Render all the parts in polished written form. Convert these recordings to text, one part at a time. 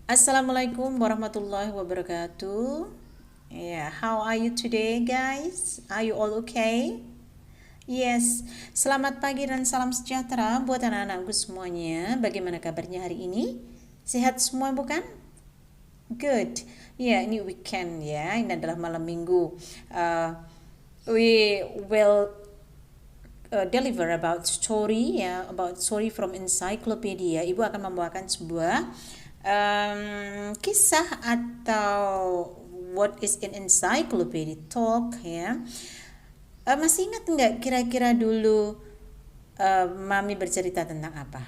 Assalamualaikum warahmatullahi wabarakatuh. Yeah, how are you today, guys? Are you all okay? Yes, selamat pagi dan salam sejahtera buat anak-anakku semuanya. Bagaimana kabarnya hari ini? Sehat semua bukan? Good. Ya, ini weekend ya. Ini adalah malam minggu. We will deliver about story ya, about story from encyclopedia. Ibu akan membawakan sebuah kisah atau what is in encyclopedia talk ya. Masih ingat nggak kira-kira dulu Mami bercerita tentang apa?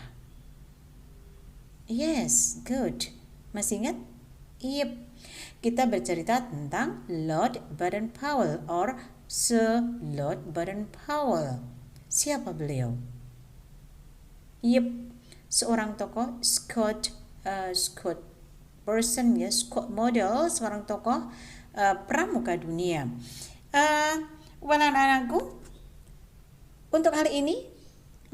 Yes, good. Masih ingat? Yep. Kita bercerita tentang Lord Baden-Powell or Sir Lord Baden-Powell. Siapa beliau? Yep, seorang tokoh Scott person ya, Scott model, seorang tokoh pramuka dunia. Anak-anakku, untuk hari ini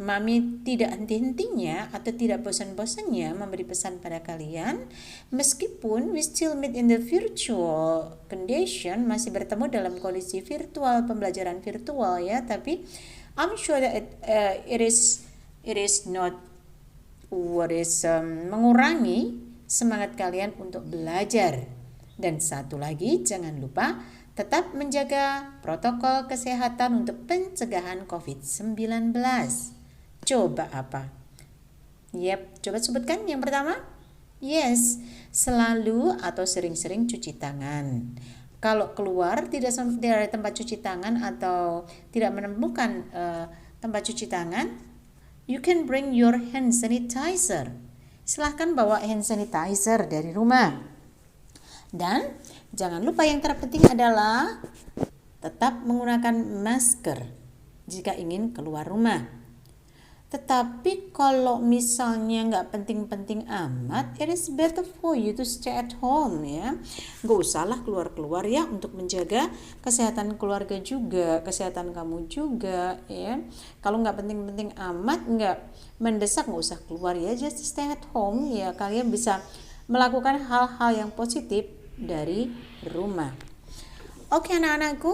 Mami tidak henti-hentinya atau tidak bosan-bosannya memberi pesan pada kalian, meskipun we still meet in the virtual condition, masih bertemu dalam kondisi virtual, pembelajaran virtual ya, tapi I'm sure that it is not what is mengurangi semangat kalian untuk belajar. Dan satu lagi, jangan lupa tetap menjaga protokol kesehatan untuk pencegahan COVID-19. Coba apa? Yep, coba sebutkan yang pertama. Yes, selalu atau sering-sering cuci tangan. Kalau keluar tidak ada tempat cuci tangan atau tidak menemukan tempat cuci tangan, you can bring your hand sanitizer. Silahkan bawa hand sanitizer dari rumah. Dan jangan lupa yang terpenting adalah tetap menggunakan masker jika ingin keluar rumah. Tetapi kalau misalnya nggak penting-penting amat, it is better for you to stay at home ya. Nggak usahlah keluar-keluar ya, untuk menjaga kesehatan keluarga juga, kesehatan kamu juga ya. Kalau nggak penting-penting amat, nggak mendesak, nggak usah keluar ya, just stay at home ya. Kalian bisa melakukan hal-hal yang positif dari rumah. Oke anak-anakku,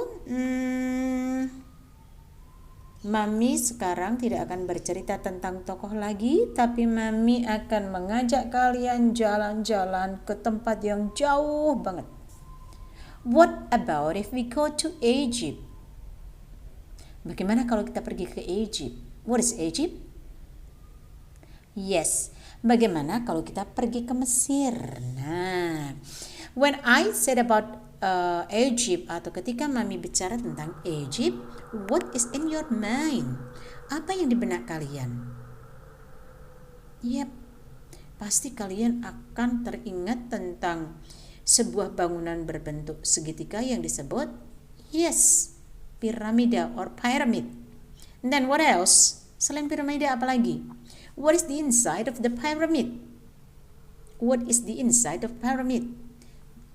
Mami sekarang tidak akan bercerita tentang tokoh lagi, tapi Mami akan mengajak kalian jalan-jalan ke tempat yang jauh banget. What about if we go to Egypt? Bagaimana kalau kita pergi ke Egypt? What is Egypt? Yes, bagaimana kalau kita pergi ke Mesir? Nah, when I said about Egypt, atau ketika Mami bicara tentang Egypt, what is in your mind? Apa yang di benak kalian? Yep, pasti kalian akan teringat tentang sebuah bangunan berbentuk segitiga yang disebut, yes, piramida or pyramid. And then what else? Selain piramida apa lagi? What is the inside of the pyramid? What is the inside of pyramid?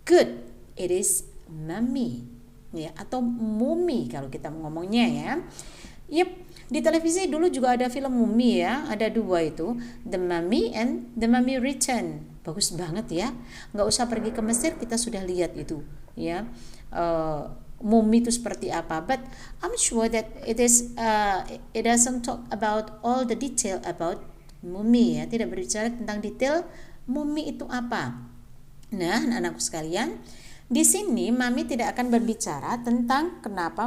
Good. It is mummy ya, atau mumi kalau kita ngomongnya ya. Yep, di televisi dulu juga ada film mumi ya, ada dua itu, The Mummy and The Mummy Return. Bagus banget ya, nggak usah pergi ke Mesir, kita sudah lihat itu ya, mumi itu seperti apa. But I'm sure that it doesn't talk about all the detail about mumi ya, tidak berbicara tentang detail mumi itu apa. Nah, anak-anakku sekalian, di sini Mami tidak akan berbicara tentang kenapa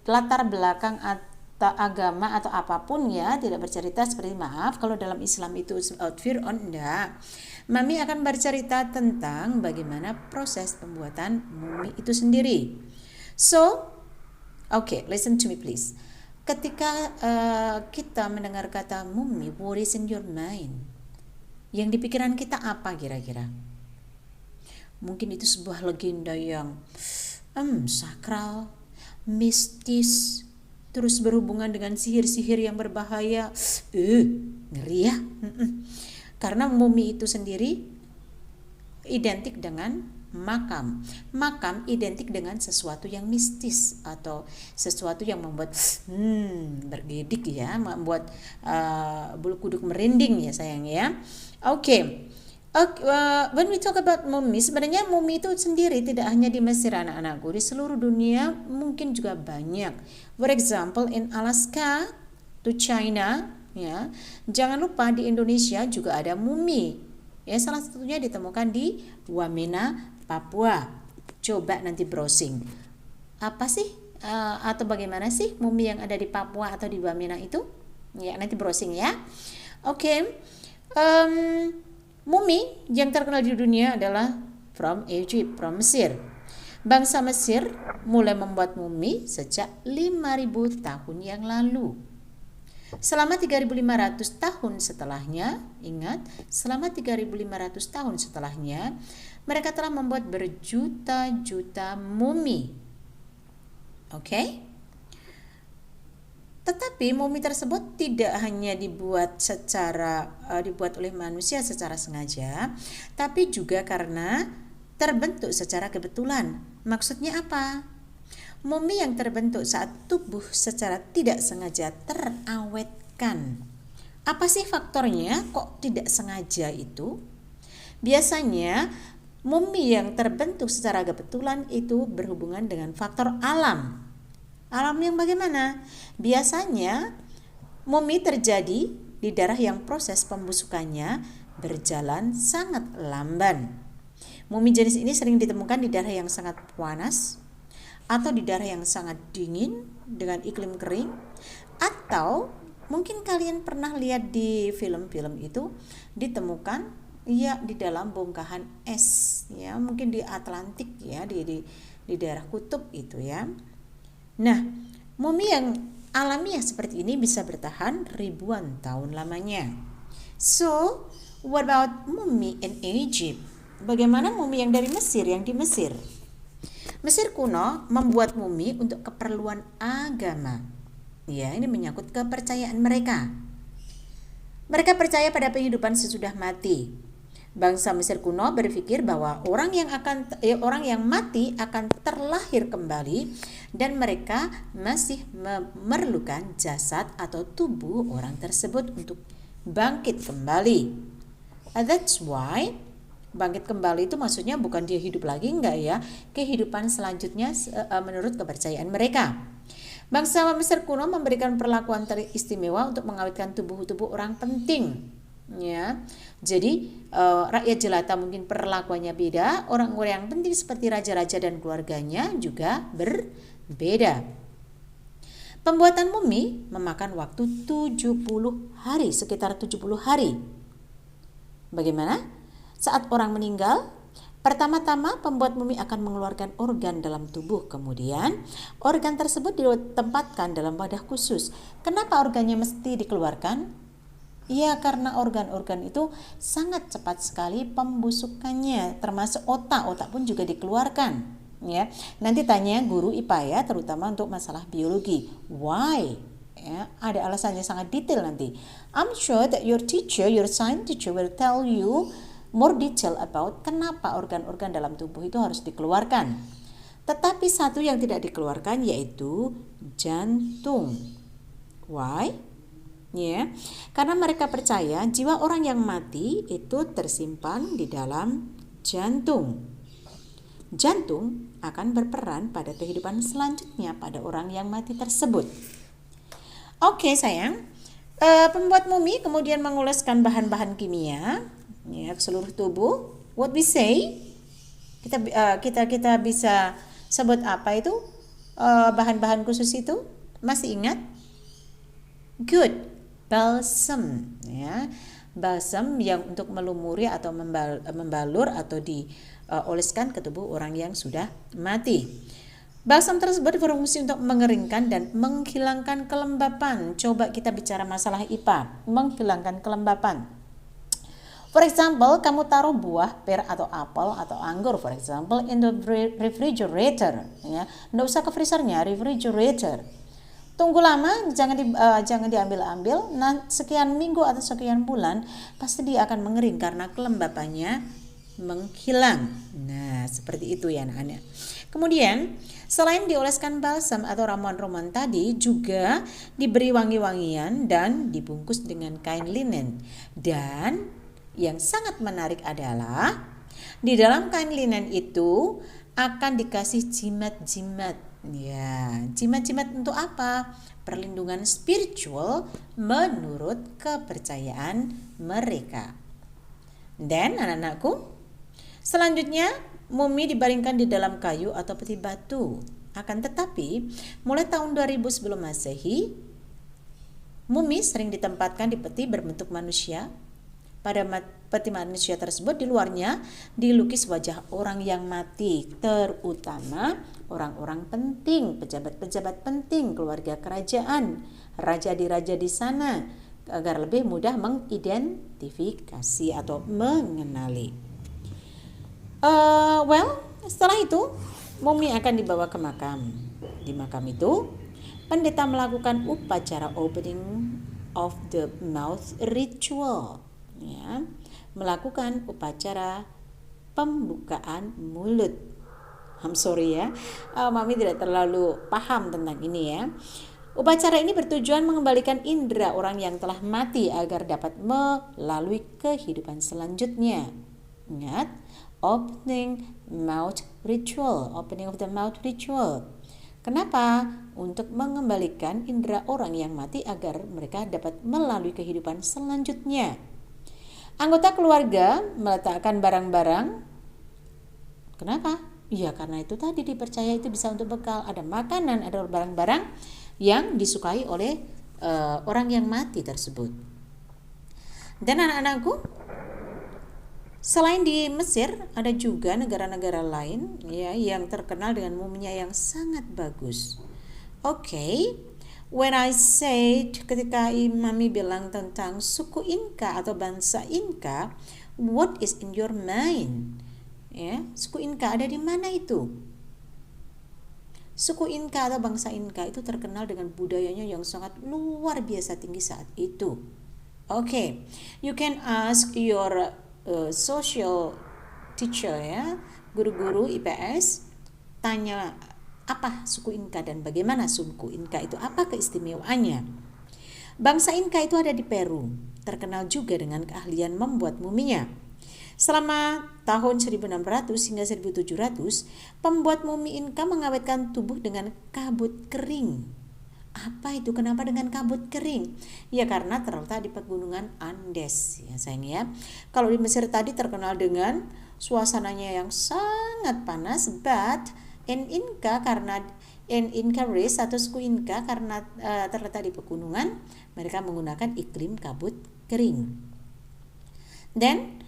latar belakang atau agama atau apapun ya, tidak bercerita seperti maaf kalau dalam Islam itu Fir'aun, enggak. Mami akan bercerita tentang bagaimana proses pembuatan mumi itu sendiri. So, okay, listen to me please. Ketika kita mendengar kata mumi, what is in your mind? Yang di pikiran kita apa kira-kira? Mungkin itu sebuah legenda yang sakral, mistis, terus berhubungan dengan sihir-sihir yang berbahaya. Ngeri ya. Karena mumi itu sendiri identik dengan makam. Makam identik dengan sesuatu yang mistis atau sesuatu yang membuat bergidik ya, membuat bulu kuduk merinding ya sayang ya. Oke. When we talk about mumi, sebenarnya mumi itu sendiri tidak hanya di Mesir anak-anakku, di seluruh dunia mungkin juga banyak. For example, in Alaska to China, ya. Jangan lupa di Indonesia juga ada mumi. Ya, salah satunya ditemukan di Wamena, Papua. Coba nanti browsing. Apa sih atau bagaimana sih mumi yang ada di Papua atau di Wamena itu? Ya, nanti browsing ya. Oke. Mumi yang terkenal di dunia adalah from Egypt, from Mesir. Bangsa Mesir mulai membuat mumi sejak 5.000 tahun yang lalu. Selama 3.500 tahun setelahnya, ingat, selama 3.500 tahun setelahnya, mereka telah membuat berjuta-juta mumi. Oke? Tetapi mumi tersebut tidak hanya dibuat oleh manusia secara sengaja, tapi juga karena terbentuk secara kebetulan. Maksudnya apa? Mumi yang terbentuk saat tubuh secara tidak sengaja terawetkan. Apa sih faktornya kok tidak sengaja itu? Biasanya mumi yang terbentuk secara kebetulan itu berhubungan dengan faktor alam. Alam yang bagaimana? Biasanya mumi terjadi di daerah yang proses pembusukannya berjalan sangat lamban. Mumi jenis ini sering ditemukan di daerah yang sangat panas atau di daerah yang sangat dingin dengan iklim kering, atau mungkin kalian pernah lihat di film-film itu ditemukan ya di dalam bongkahan es ya, mungkin di Atlantik ya, di daerah kutub itu ya. Nah, mumi yang alamiah seperti ini bisa bertahan ribuan tahun lamanya. So, what about mumi in Egypt? Bagaimana mumi yang dari Mesir, yang di Mesir? Mesir kuno membuat mumi untuk keperluan agama. Ya, ini menyangkut kepercayaan mereka. Mereka percaya pada kehidupan sesudah mati. Bangsa Mesir kuno berpikir bahwa orang yang mati akan terlahir kembali dan mereka masih memerlukan jasad atau tubuh orang tersebut untuk bangkit kembali. That's why bangkit kembali itu maksudnya bukan dia hidup lagi, enggak ya, kehidupan selanjutnya menurut kepercayaan mereka. Bangsa Mesir kuno memberikan perlakuan teristimewa untuk mengawetkan tubuh-tubuh orang penting. Ya, jadi rakyat jelata mungkin perlakuannya beda, orang-orang yang penting seperti raja-raja dan keluarganya juga berbeda. Pembuatan mumi memakan waktu 70 hari, sekitar 70 hari. Bagaimana? Saat orang meninggal, pertama-tama pembuat mumi akan mengeluarkan organ dalam tubuh, kemudian organ tersebut ditempatkan dalam wadah khusus. Kenapa organnya mesti dikeluarkan? Ya, karena organ-organ itu sangat cepat sekali pembusukannya, termasuk otak pun juga dikeluarkan. Ya, nanti tanya guru IPA ya, terutama untuk masalah biologi. Why? Ya, ada alasannya sangat detail nanti. I'm sure that your science teacher will tell you more detail about kenapa organ-organ dalam tubuh itu harus dikeluarkan. Tetapi satu yang tidak dikeluarkan yaitu jantung. Why? Ya, karena mereka percaya jiwa orang yang mati itu tersimpan di dalam jantung. Jantung akan berperan pada kehidupan selanjutnya pada orang yang mati tersebut. Oke sayang, pembuat mumi kemudian mengoleskan bahan-bahan kimia ya, ke seluruh tubuh. What we say? Kita bisa sebut apa itu bahan-bahan khusus itu? Masih ingat? Good. Balsam ya, balsam yang untuk melumuri atau membalur atau dioleskan ke tubuh orang yang sudah mati. Balsam tersebut berfungsi untuk mengeringkan dan menghilangkan kelembapan. Coba kita bicara masalah IPA, menghilangkan kelembapan. For example, kamu taruh buah pera atau apel atau anggur, for example, in the refrigerator ya. Nggak usah ke freezernya, refrigerator. Tunggu lama, jangan diambil-ambil. Nah, sekian minggu atau sekian bulan pasti dia akan mengering karena kelembapannya menghilang. Nah, seperti itu ya anak-anak. Kemudian, selain dioleskan balsam atau ramuan-ramuan tadi, juga diberi wangi-wangian dan dibungkus dengan kain linen. Dan yang sangat menarik adalah di dalam kain linen itu akan dikasih jimat-jimat. Ya, jimat-jimat untuk apa? Perlindungan spiritual menurut kepercayaan mereka. Dan anak-anakku, selanjutnya mumi dibaringkan di dalam kayu atau peti batu. Akan tetapi, mulai tahun 2000 sebelum Masehi, mumi sering ditempatkan di peti berbentuk manusia. Pada peti manusia tersebut di luarnya dilukis wajah orang yang mati, terutama orang-orang penting, pejabat-pejabat penting, keluarga kerajaan, raja di sana, agar lebih mudah mengidentifikasi atau mengenali. Setelah itu mumi akan dibawa ke makam. Di makam itu, pendeta melakukan upacara opening of the mouth ritual. Ya, melakukan upacara pembukaan mulut. I'm sorry ya, Mami tidak terlalu paham tentang ini ya. Upacara ini bertujuan mengembalikan indera orang yang telah mati agar dapat melalui kehidupan selanjutnya. Ingat, opening of the mouth ritual. Kenapa? Untuk mengembalikan indera orang yang mati agar mereka dapat melalui kehidupan selanjutnya. Anggota keluarga meletakkan barang-barang. Kenapa? Ya karena itu tadi dipercaya itu bisa untuk bekal. Ada makanan, ada barang-barang yang disukai oleh orang yang mati tersebut. Dan anak-anakku, selain di Mesir, ada juga negara-negara lain ya yang terkenal dengan muminya yang sangat bagus. Oke. When I said, ketika Mami bilang tentang suku Inka atau bangsa Inka, what is in your mind? Ya, suku Inka ada di mana itu? Suku Inka atau bangsa Inka itu terkenal dengan budayanya yang sangat luar biasa tinggi saat itu. Oke, you can ask your social teacher ya, guru-guru IPS, tanya apa suku Inka dan bagaimana suku Inka itu, apa keistimewaannya. Bangsa Inka itu ada di Peru, terkenal juga dengan keahlian membuat muminya. Selama tahun 1600 hingga 1700, pembuat mumi Inka mengawetkan tubuh dengan kabut kering. Apa itu? Kenapa dengan kabut kering? Ya karena terletak di pegunungan Andes ya sayang ya. Kalau di Mesir tadi terkenal dengan suasananya yang sangat panas, but in Inca race atau suku Inka karena terletak di pegunungan, mereka menggunakan iklim kabut kering. Dan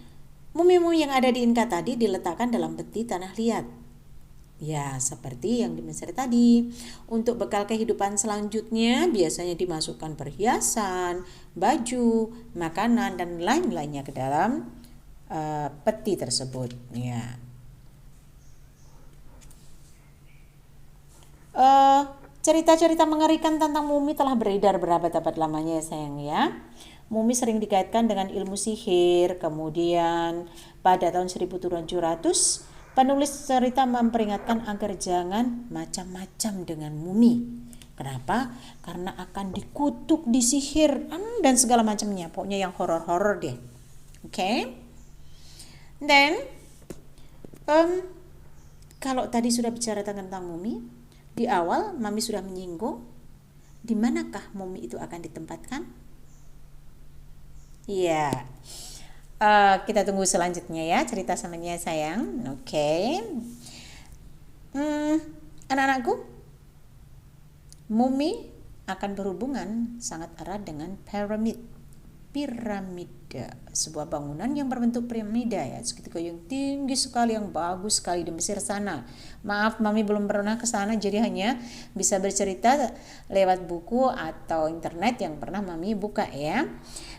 mumi-mumi yang ada di Inka tadi diletakkan dalam peti tanah liat. Ya, seperti yang di Mesir tadi. Untuk bekal kehidupan selanjutnya biasanya dimasukkan perhiasan, baju, makanan dan lain-lainnya ke dalam peti tersebut. Ya. Cerita-cerita mengerikan tentang mumi telah beredar berabad-abad lamanya ya sayang ya. Mumi sering dikaitkan dengan ilmu sihir. Kemudian pada tahun 1700 penulis cerita memperingatkan agar jangan macam-macam dengan mumi. Kenapa? Karena akan dikutuk, disihir dan segala macamnya. Pokoknya yang horor-horor deh. Oke. Dan kalau tadi sudah bicara tentang mumi, di awal Mami sudah menyinggung di manakah mumi itu akan ditempatkan? Iya. Kita tunggu selanjutnya ya cerita selanjutnya sayang. Oke. Anak-anakku, mumi akan berhubungan sangat erat dengan piramida, sebuah bangunan yang berbentuk piramida ya, seketika yang tinggi sekali, yang bagus sekali di Mesir sana. Maaf, Mami belum pernah ke sana, jadi hanya bisa bercerita lewat buku atau internet yang pernah Mami buka ya.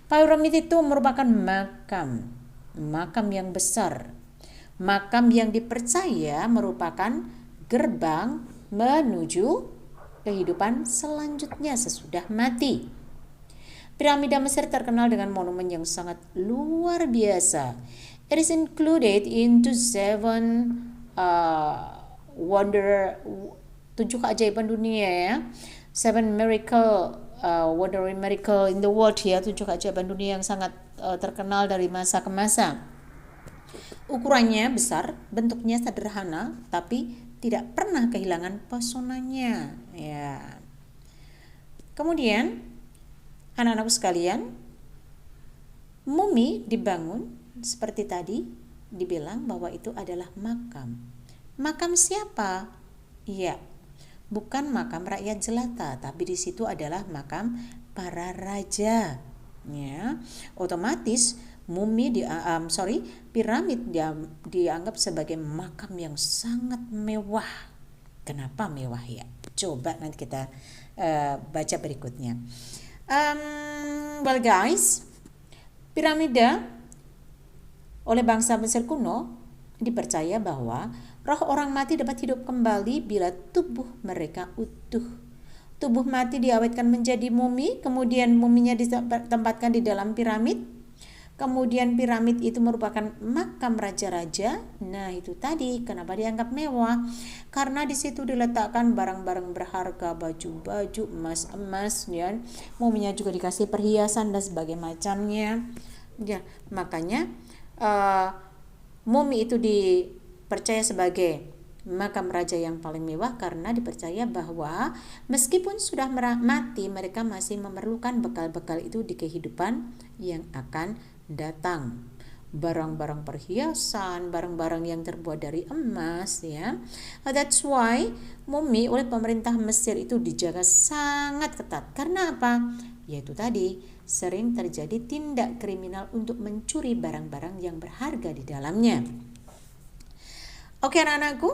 Piramida itu merupakan makam yang besar, makam yang dipercaya merupakan gerbang menuju kehidupan selanjutnya sesudah mati. Piramida Mesir terkenal dengan monumen yang sangat luar biasa. It is included into seven wonder, 7 keajaiban dunia ya. Seven miracle, wondering miracle in the world ya, 7 keajaiban dunia yang sangat terkenal dari masa ke masa. Ukurannya besar, bentuknya sederhana, tapi tidak pernah kehilangan pesonanya ya. Kemudian anak-anakku sekalian, mumi dibangun seperti tadi dibilang bahwa itu adalah makam. Makam siapa? Iya, bukan makam rakyat jelata, tapi di situ adalah makam para raja. Ya, otomatis piramid dianggap sebagai makam yang sangat mewah. Kenapa mewah ya? Coba nanti kita baca berikutnya. Well guys, piramida oleh bangsa Mesir kuno dipercaya bahwa roh orang mati dapat hidup kembali bila tubuh mereka utuh. Tubuh mati diawetkan menjadi mumi, kemudian muminya ditempatkan di dalam piramid. Kemudian piramid itu merupakan makam raja-raja. Nah, itu tadi kenapa dianggap mewah? Karena di situ diletakkan barang-barang berharga, baju-baju, emas-emas, ya. Muminya juga dikasih perhiasan dan sebagainya macamnya. Ya, makanya mumi itu dipercaya sebagai makam raja yang paling mewah karena dipercaya bahwa meskipun sudah mati, mereka masih memerlukan bekal-bekal itu di kehidupan yang akan datang. Barang-barang perhiasan, barang-barang yang terbuat dari emas ya. That's why mumi oleh pemerintah Mesir itu dijaga sangat ketat. Karena apa? Yaitu tadi sering terjadi tindak kriminal untuk mencuri barang-barang yang berharga di dalamnya. Oke anak-anakku,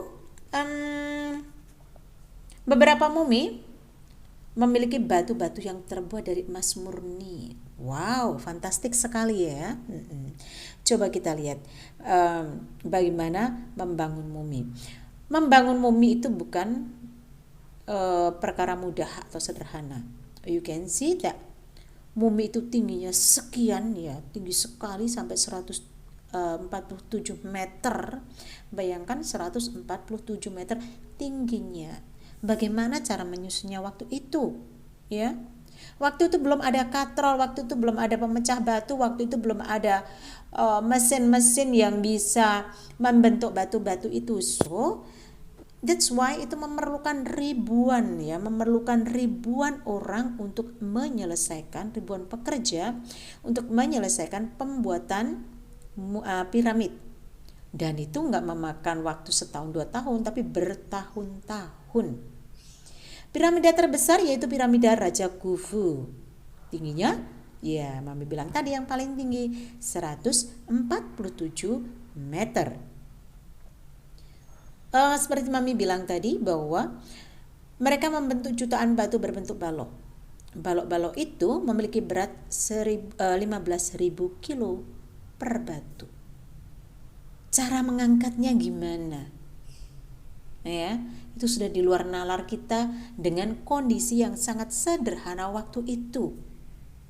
beberapa mumi memiliki batu-batu yang terbuat dari emas murni. Wow, fantastik sekali ya. Coba kita lihat bagaimana membangun mumi. Membangun mumi itu bukan perkara mudah atau sederhana. You can see that mumi itu tingginya sekian ya, tinggi sekali sampai 147 meter. Bayangkan 147 meter tingginya. Bagaimana cara menyusunnya waktu itu? Ya. Waktu itu belum ada katrol, waktu itu belum ada pemecah batu, waktu itu belum ada mesin-mesin yang bisa membentuk batu-batu itu. So, that's why itu memerlukan ribuan orang untuk menyelesaikan, ribuan pekerja untuk menyelesaikan pembuatan piramid. Dan itu nggak memakan waktu setahun 2 tahun, tapi bertahun-tahun. Piramida terbesar yaitu piramida Raja Khufu. Tingginya, ya Mami bilang tadi yang paling tinggi 147 meter. Seperti Mami bilang tadi bahwa mereka membentuk jutaan batu berbentuk balok. Balok-balok itu memiliki berat 15.000 kilo per batu. Cara mengangkatnya gimana? Ya, itu sudah di luar nalar kita dengan kondisi yang sangat sederhana waktu itu.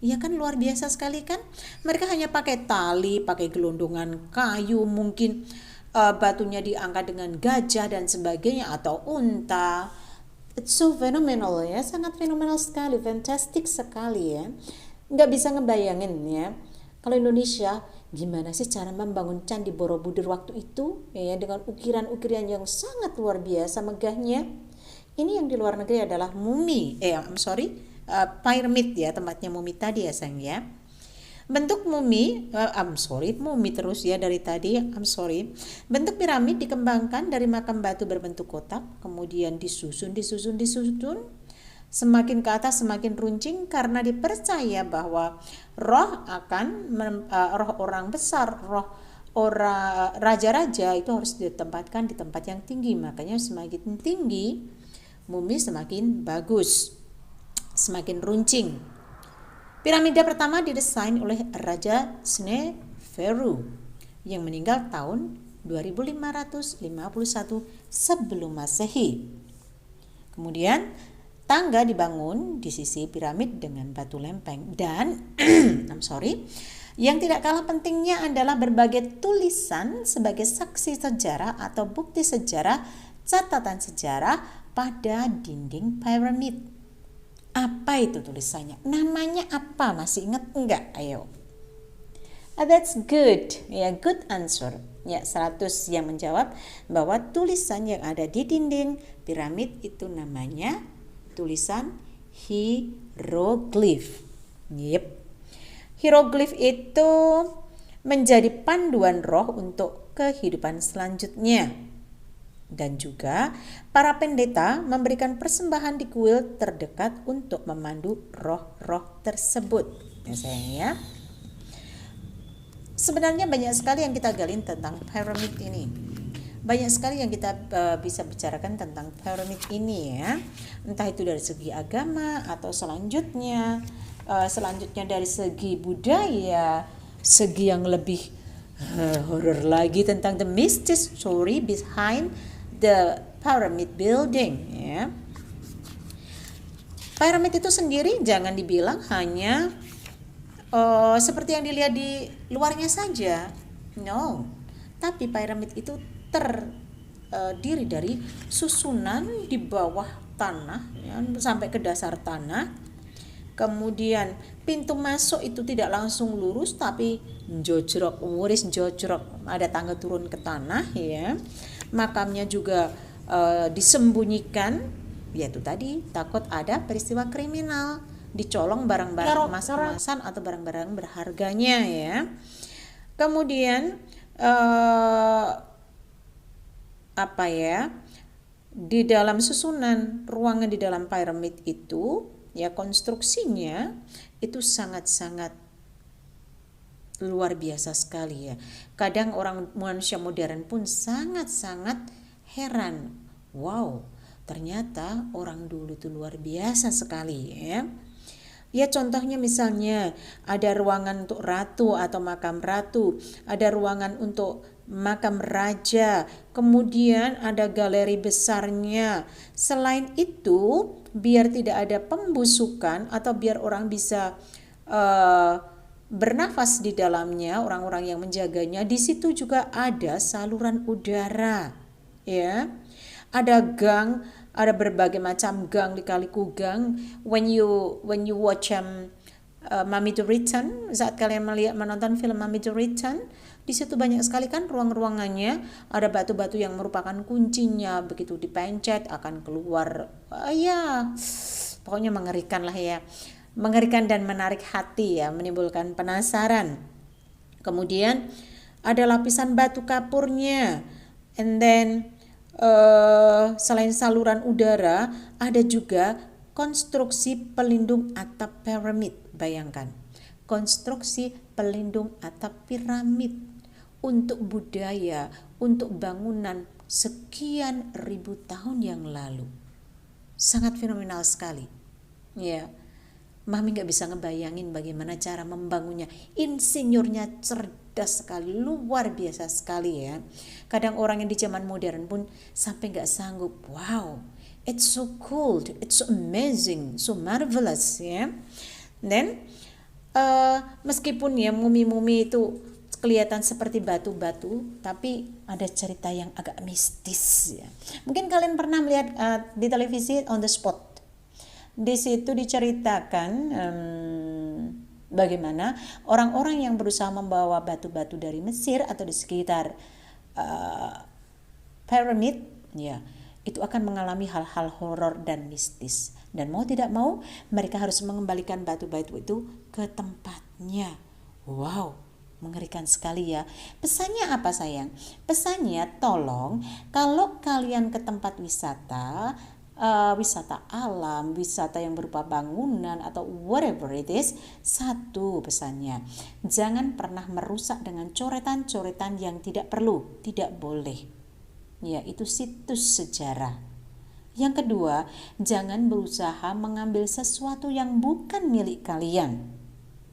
Ya kan, luar biasa sekali kan? Mereka hanya pakai tali, pakai gelondongan kayu, mungkin batunya diangkat dengan gajah dan sebagainya atau unta. It's so phenomenal ya, sangat fenomenal sekali, fantastic sekali ya. Nggak bisa ngebayangin ya. Kalau Indonesia, gimana sih cara membangun Candi Borobudur waktu itu ya, dengan ukiran-ukiran yang sangat luar biasa megahnya. Ini yang di luar negeri adalah piramid ya, tempatnya mumi tadi ya sayang ya. Bentuk mumi, mumi terus ya dari tadi, bentuk piramid dikembangkan dari makam batu berbentuk kotak, kemudian disusun. Semakin ke atas semakin runcing karena dipercaya bahwa roh orang besar, raja-raja itu harus ditempatkan di tempat yang tinggi. Makanya semakin tinggi mumi semakin bagus, semakin runcing. Piramida pertama didesain oleh Raja Sneferu yang meninggal tahun 2551 sebelum Masehi. Kemudian tangga dibangun di sisi piramid dengan batu lempeng dan Yang tidak kalah pentingnya adalah berbagai tulisan sebagai saksi sejarah atau bukti sejarah, catatan sejarah pada dinding piramid. Apa itu tulisannya? Namanya apa? Masih ingat enggak? Ayo. That's good. Ya, good answer. Ya, 100 yang menjawab bahwa tulisan yang ada di dinding piramid itu namanya tulisan hieroglif. Yep. Hieroglif itu menjadi panduan roh untuk kehidupan selanjutnya. Dan juga para pendeta memberikan persembahan di kuil terdekat untuk memandu roh-roh tersebut. Ya sayang ya. Sebenarnya banyak sekali yang kita gali tentang piramid ini. Banyak sekali yang kita bisa bicarakan tentang piramid ini ya. Entah itu dari segi agama atau selanjutnya dari segi budaya, segi yang lebih horror lagi tentang the mystic story behind the pyramid building ya. Piramid itu sendiri jangan dibilang hanya seperti yang dilihat di luarnya saja. No. Tapi piramid itu terdiri dari susunan di bawah tanah ya, sampai ke dasar tanah. Kemudian pintu masuk itu tidak langsung lurus tapi jojrok, ada tangga turun ke tanah ya. Makamnya juga disembunyikan, yaitu tadi takut ada peristiwa kriminal, dicolong barang-barang emas-emasan atau barang-barang berharganya ya. Kemudian di dalam susunan ruangan di dalam piramid itu ya, konstruksinya itu sangat-sangat luar biasa sekali ya. Kadang manusia modern pun sangat-sangat heran. Wow, ternyata orang dulu itu luar biasa sekali ya. Ya contohnya misalnya ada ruangan untuk ratu atau makam ratu, ada ruangan untuk makam raja, kemudian ada galeri besarnya. Selain itu, biar tidak ada pembusukan atau biar orang bisa bernafas di dalamnya, orang-orang yang menjaganya, di situ juga ada saluran udara ya. Ada gang, ada berbagai macam gang lika-liku gang. When you watch Mummy to Return, saat kalian menonton film Mummy to Return, di situ banyak sekali kan ruang-ruangannya, ada batu-batu yang merupakan kuncinya, begitu dipencet akan keluar. Ya, pokoknya mengerikan lah ya. Mengerikan dan menarik hati ya, menimbulkan penasaran. Kemudian ada lapisan batu kapurnya. And then selain saluran udara, ada juga konstruksi pelindung atap piramid. Bayangkan, konstruksi pelindung atap piramid untuk budaya, untuk bangunan sekian ribu tahun yang lalu. Sangat fenomenal sekali. Ya, Mami gak bisa ngebayangin bagaimana cara membangunnya. Insinyurnya cerdas sekali, luar biasa sekali ya. Kadang orang yang di zaman modern pun sampai gak sanggup. Wow, it's so cool, it's so amazing, so marvelous ya. Dan meskipun ya mumi-mumi itu kelihatan seperti batu-batu, tapi ada cerita yang agak mistis ya. Mungkin kalian pernah melihat di televisi On the Spot. Di situ diceritakan bagaimana orang-orang yang berusaha membawa batu-batu dari Mesir atau di sekitar piramid ya, itu akan mengalami hal-hal horor dan mistis, dan mau tidak mau mereka harus mengembalikan batu-batu itu ke tempatnya. Wow, mengerikan sekali ya. Pesannya apa sayang? Pesannya tolong kalau kalian ke tempat wisata, wisata alam, wisata yang berupa bangunan atau whatever it is, satu pesannya, jangan pernah merusak dengan coretan-coretan yang tidak perlu, tidak boleh ya, itu situs sejarah. Yang kedua, jangan berusaha mengambil sesuatu yang bukan milik kalian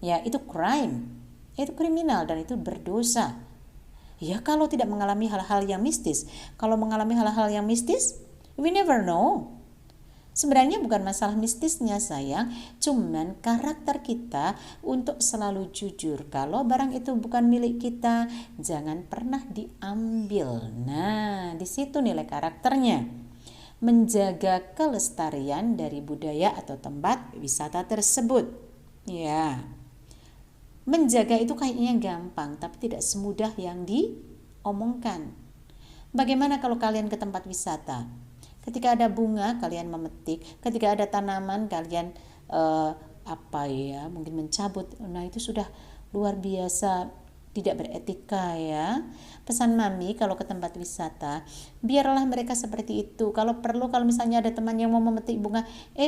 ya, itu crime, itu kriminal dan itu berdosa ya. Kalau tidak mengalami hal-hal yang mistis, we never know. Sebenarnya bukan masalah mistisnya sayang, cuman karakter kita untuk selalu jujur. Kalau barang itu bukan milik kita, jangan pernah diambil. Nah, di situ nilai karakternya. Menjaga kelestarian dari budaya atau tempat wisata tersebut. Ya, menjaga itu kayaknya gampang, tapi tidak semudah yang diomongkan. Bagaimana kalau kalian ke tempat wisata? Ketika ada bunga kalian memetik, ketika ada tanaman kalian mungkin mencabut. Nah, itu sudah luar biasa tidak beretika ya. Pesan mami kalau ke tempat wisata, biarlah mereka seperti itu. Kalau perlu, kalau misalnya ada teman yang mau memetik bunga,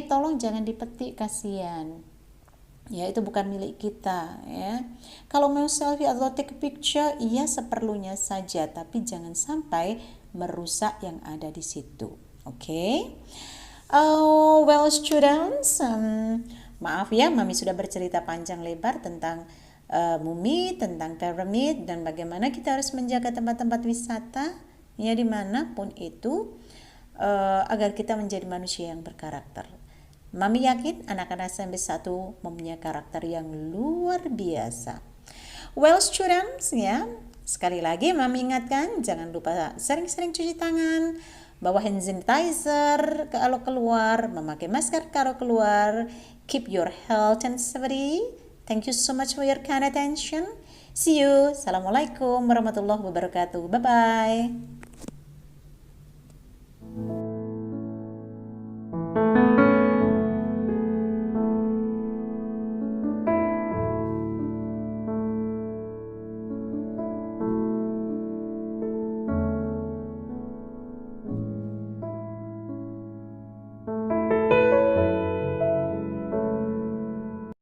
tolong jangan dipetik, kasihan. Ya, itu bukan milik kita ya. Kalau mau selfie atau take picture, iya seperlunya saja, tapi jangan sampai merusak yang ada di situ. Oke. Oh, well students, maaf ya, mami sudah bercerita panjang lebar tentang mumi, tentang piramid, dan bagaimana kita harus menjaga tempat-tempat wisata ya dimanapun itu agar kita menjadi manusia yang berkarakter. Mami yakin anak-anak SMP 1 mempunyai karakter yang luar biasa. Well students ya, sekali lagi mami ingatkan jangan lupa sering-sering cuci tangan, bawa hand sanitizer kalau keluar, memakai masker kalau keluar, keep your health and safety. Thank you so much for your kind attention. See you. Assalamualaikum warahmatullahi wabarakatuh. Bye-bye.